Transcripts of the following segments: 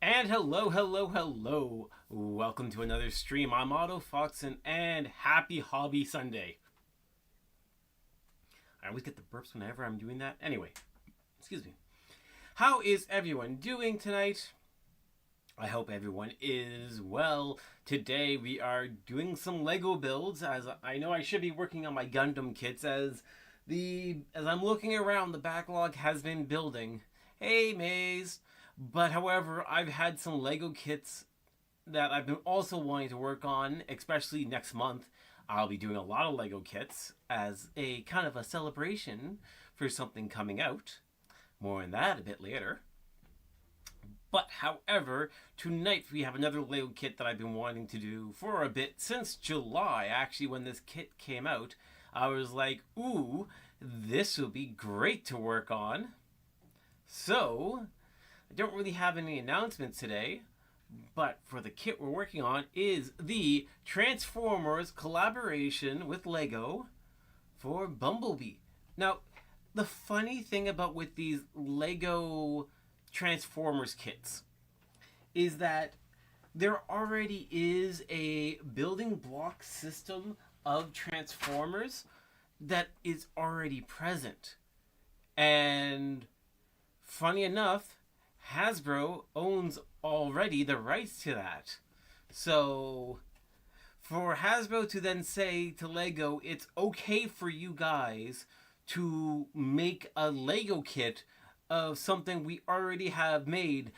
And hello. Welcome to another stream. I'm Otto Foxen, and happy Hobby Sunday. I always get the burps whenever I'm doing that. Anyway, excuse me. How is everyone doing tonight? I hope everyone is well. Today we are doing some Lego builds, as I know I should be working on my Gundam kits as I'm looking around, the backlog has been building. Hey Maze. But however, I've had some Lego kits that I've been also wanting to work on, especially next month. I'll be doing a lot of Lego kits as a kind of a celebration for something coming out. More on that a bit later. But however, tonight we have another Lego kit that I've been wanting to do for a bit since July. Actually, when this kit came out, I was like, ooh, this will be great to work on. So, I don't really have any announcements today, but for the kit we're working on is the Transformers collaboration with Lego for Bumblebee. Now, the funny thing about with these Lego Transformers kits is that there already is a building block system of Transformers that is already present. And funny enough, Hasbro owns already the rights to that. So, for Hasbro to then say to Lego, it's okay for you guys to make a Lego kit of something we already have made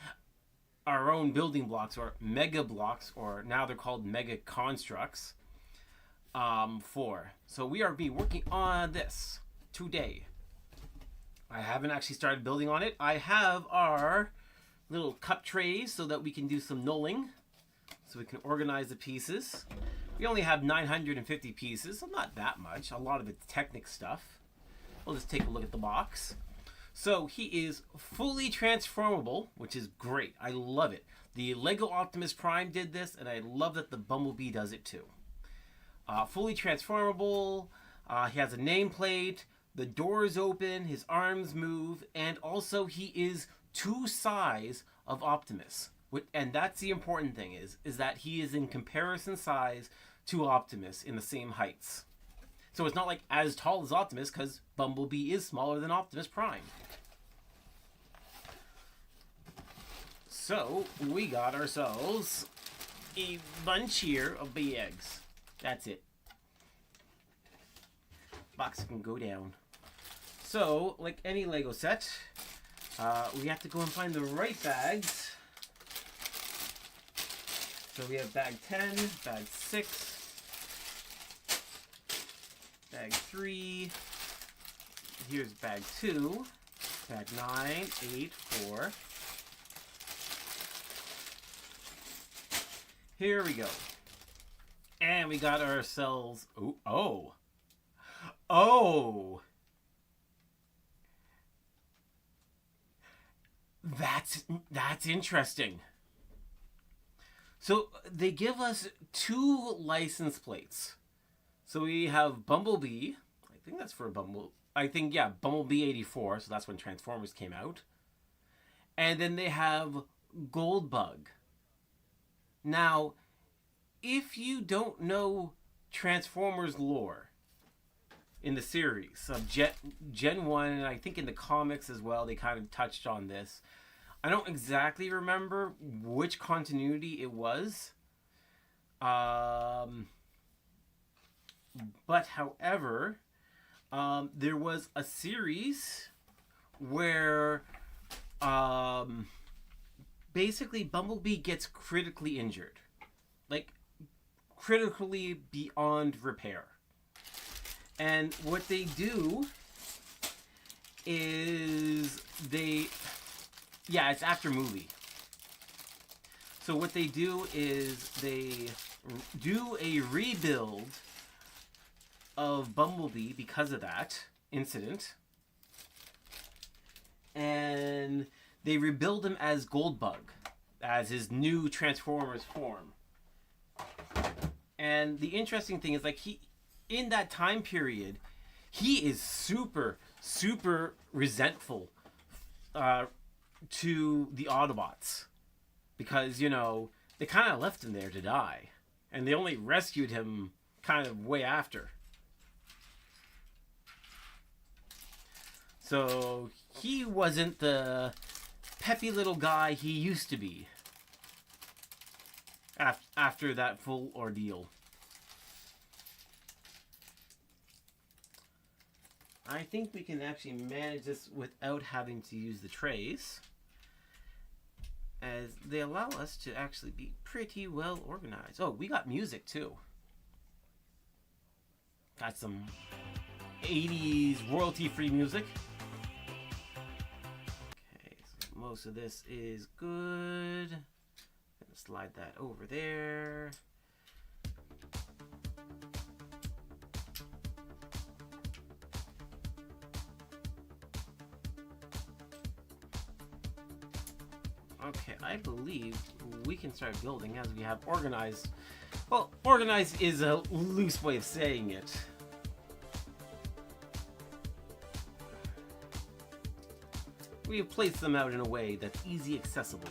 our own building blocks, or mega blocks, or now they're called mega constructs, for. So we are working on this today. I haven't actually started building on it. I have our little cup trays so that we can do some knolling, so we can organize the pieces. We only have 950 pieces, so not that much. A lot of it's Technic stuff. We'll just take a look at the box. So he is fully transformable, which is great. I love it. The Lego Optimus Prime did this, and I love that the Bumblebee does it too. Fully transformable. He has a nameplate. The doors open, his arms move, and also he is two size of Optimus. And that's the important thing is that he is in comparison size to Optimus in the same heights. So it's not like as tall as Optimus, because Bumblebee is smaller than Optimus Prime. So we got ourselves a bunch here of bags. That's it. Box can go down. So, like any Lego set, we have to go and find the right bags. So we have bag 10, bag 6, bag 3, here's bag 2, bag 9, 8, 4. Here we go. And we got ourselves, oh. That's interesting. So they give us two license plates. So we have Bumblebee. I think that's for Bumblebee 84. So that's when Transformers came out. And then they have Goldbug. Now, if you don't know Transformers lore in the series of Gen 1, and I think in the comics as well, they kind of touched on this. I don't exactly remember which continuity it was. But however, there was a series where basically Bumblebee gets critically injured. Like, critically beyond repair. And what they do is it's after movie. So what they do is they do a rebuild of Bumblebee because of that incident. And they rebuild him as Goldbug, as his new Transformers form. And the interesting thing is, like, in that time period, he is super resentful to the Autobots. because, you know, they kind of left him there to die. And they only rescued him kind of way after. So he wasn't the peppy little guy he used to be after that full ordeal. I think we can actually manage this without having to use the trays, as they allow us to actually be pretty well organized. Oh, we got music too. Got some 80s royalty-free music. Okay, so most of this is good. Gonna slide that over there. Okay, I believe we can start building as we have organized. Well, organized is a loose way of saying it. We have placed them out in a way that's easy accessible.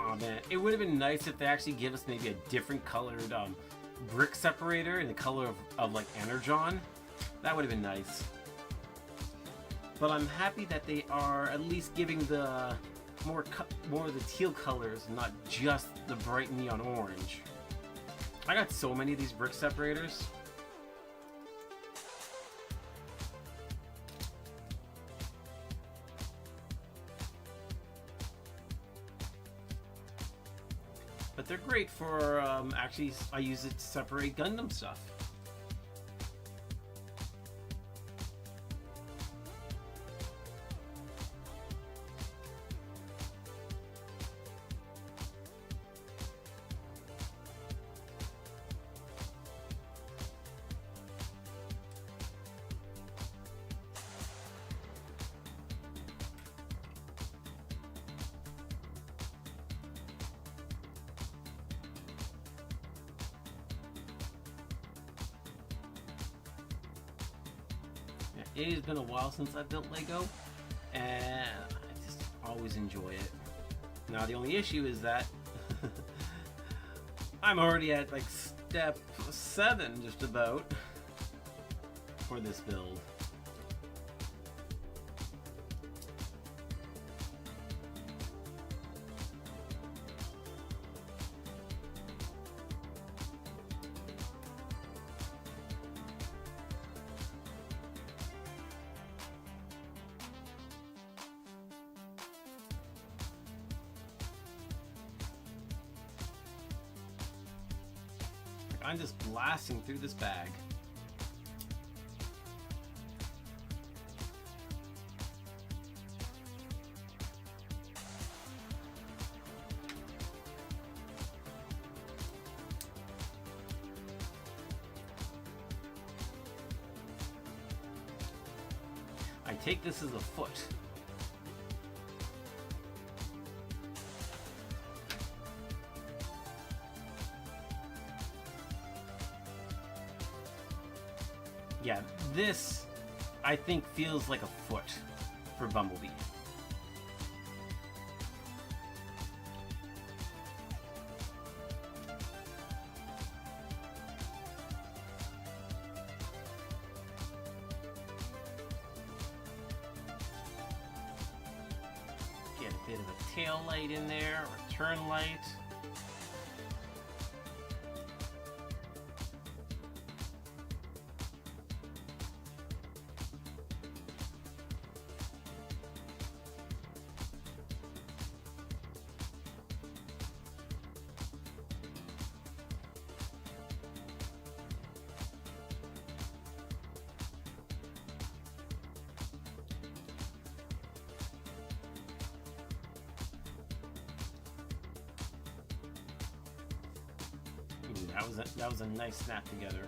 Oh man, it would have been nice if they actually give us maybe a different colored brick separator in the color of like Energon. That would have been nice. But I'm happy that they are at least giving the more of the teal colors, not just the bright neon orange. I got so many of these brick separators. But they're great for, actually, I use it to separate Gundam stuff. It has been a while since I've built Lego, and I just always enjoy it. Now the only issue is that I'm already at like step 7 just about for this build. I'm just blasting through this bag. I take this as a foot. Yeah, this, I think, feels like a foot for Bumblebee. Get a bit of a tail light in there, or a turn light. That was a nice snap together.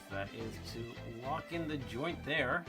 That is to lock in the joint there.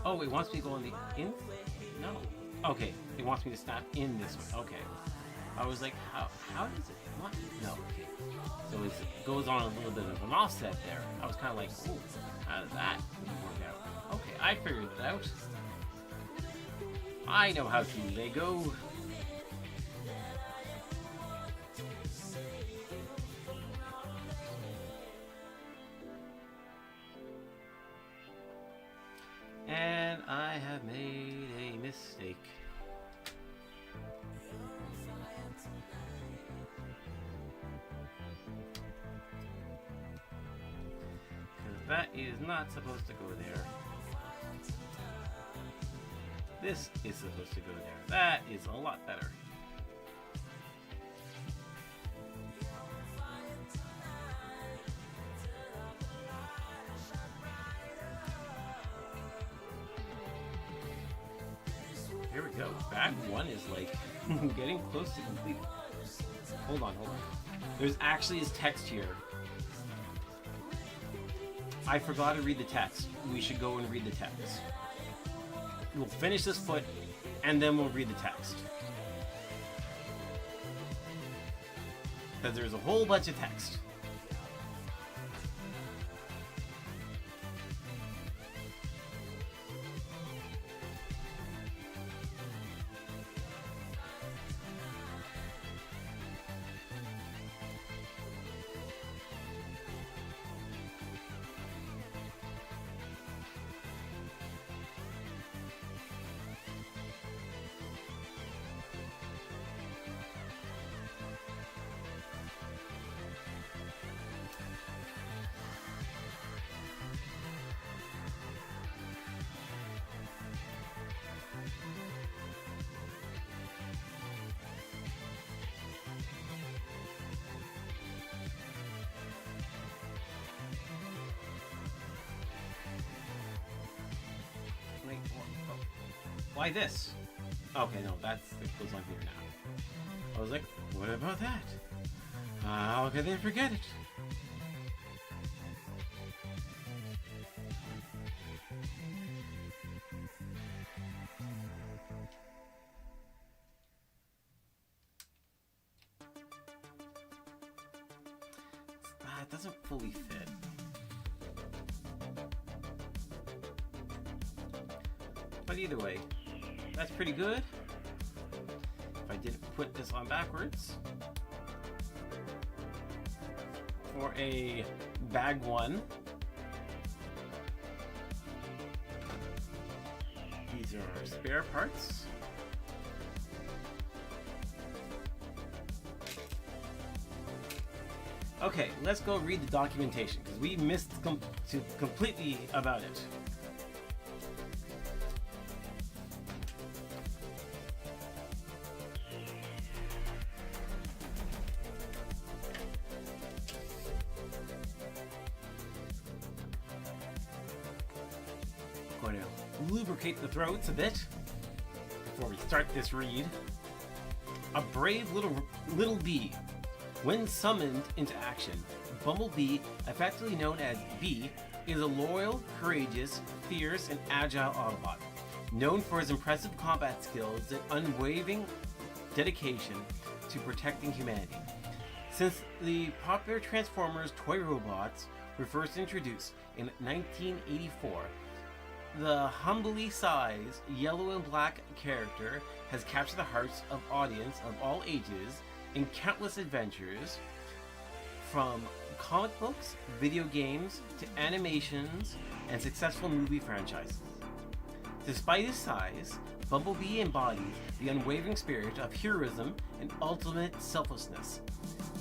Oh, it wants me to go on the in? No. Okay, it wants me to snap in this way. Okay. I was like, how does it want? No, okay. So it goes on a little bit of an offset there. I was kind of like, ooh, how does that work out? Okay, I figured it out. I know how to Lego. And I have made a mistake. Because that is not supposed to go there. This is supposed to go there. That is a lot better. Here we go. Bag one is like getting close to complete. Hold on. There's actually is text here. I forgot to read the text. We should go and read the text. We'll finish this foot and then we'll read the text. Because there's a whole bunch of text. Why this? Okay, no, it goes on here now. I was like, what about that? How could they forget it? It doesn't fully fit. But either way, that's pretty good. If I did put this on backwards for a bag 1, these are our spare parts. Okay, let's go read the documentation because we missed completely about it. Going to lubricate the throats a bit before we start this read. A brave little bee. When summoned into action, Bumblebee, effectively known as Bee, is a loyal, courageous, fierce, and agile Autobot, known for his impressive combat skills and unwavering dedication to protecting humanity. Since the popular Transformers toy robots were first introduced in 1984, the humbly sized yellow and black character has captured the hearts of audience of all ages in countless adventures, from comic books, video games, to animations, and successful movie franchises. Despite his size, Bumblebee embodies the unwavering spirit of heroism and ultimate selflessness.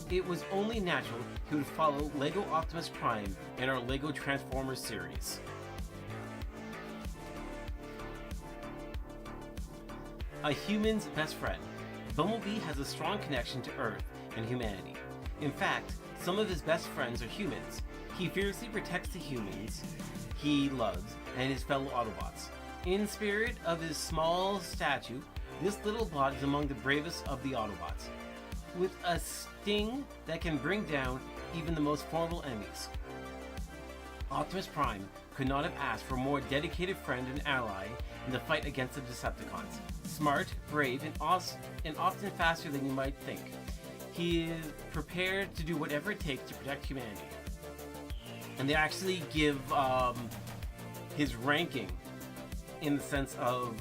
It was only natural he would follow LEGO Optimus Prime in our LEGO Transformers series. A human's best friend, Bumblebee has a strong connection to Earth and humanity. In fact, some of his best friends are humans. He fiercely protects the humans he loves and his fellow Autobots. In spirit of his small stature, this little bot is among the bravest of the Autobots, with a sting that can bring down even the most formidable enemies. Optimus Prime could not have asked for a more dedicated friend and ally in the fight against the Decepticons. Smart, brave, and often faster than you might think. He is prepared to do whatever it takes to protect humanity. And they actually give his ranking in the sense of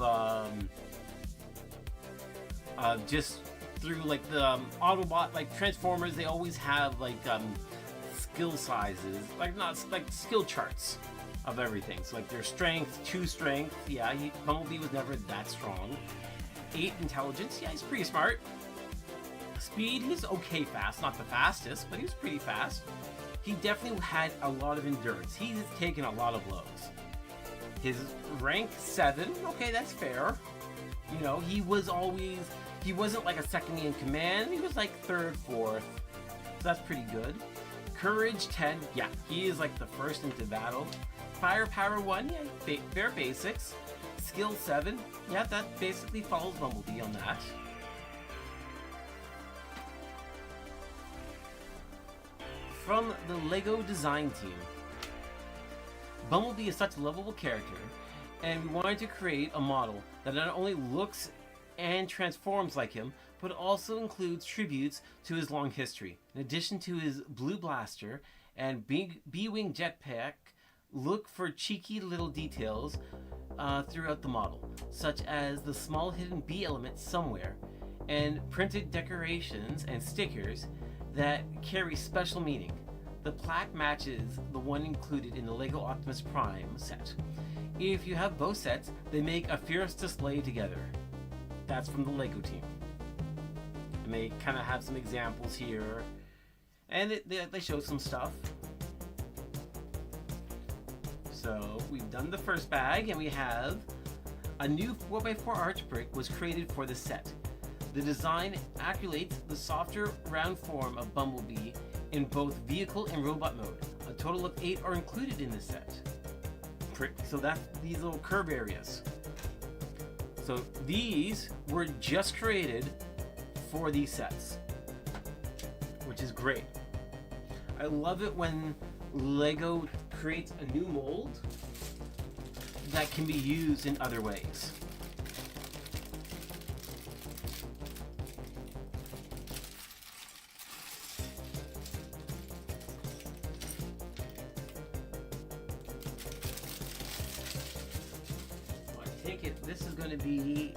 just through like the Autobot, like Transformers, they always have like skill sizes, like not like skill charts of everything. So like their strength, 2 strength, yeah, Bumblebee was never that strong. 8 intelligence, yeah, he's pretty smart. Speed, he's okay fast, not the fastest, but he was pretty fast. He definitely had a lot of endurance. He's taken a lot of blows. His rank 7, okay, that's fair. You know, he wasn't like a second in command, he was like 3rd, 4th. So that's pretty good. Courage 10, yeah, he is like the first into battle. Firepower 1, yeah, bare basics. Skill 7, yeah, that basically follows Bumblebee on that. From the LEGO design team. Bumblebee is such a lovable character, and we wanted to create a model that not only looks and transforms like him, but also includes tributes to his long history. In addition to his blue blaster and B-Wing jetpack, look for cheeky little details throughout the model, such as the small hidden B element somewhere, and printed decorations and stickers that carry special meaning. The plaque matches the one included in the LEGO Optimus Prime set. If you have both sets, they make a fierce display together. That's from the LEGO team. And they kind of have some examples here, and they show some stuff. So we've done the first bag, and we have a new 4x4 arch brick was created for the set. The design emulates the softer, round form of Bumblebee in both vehicle and robot mode. A total of 8 are included in the set. So that's these little curve areas. So these were just created for these sets, which is great. I love it when Lego creates a new mold that can be used in other ways. So I take it this is going to be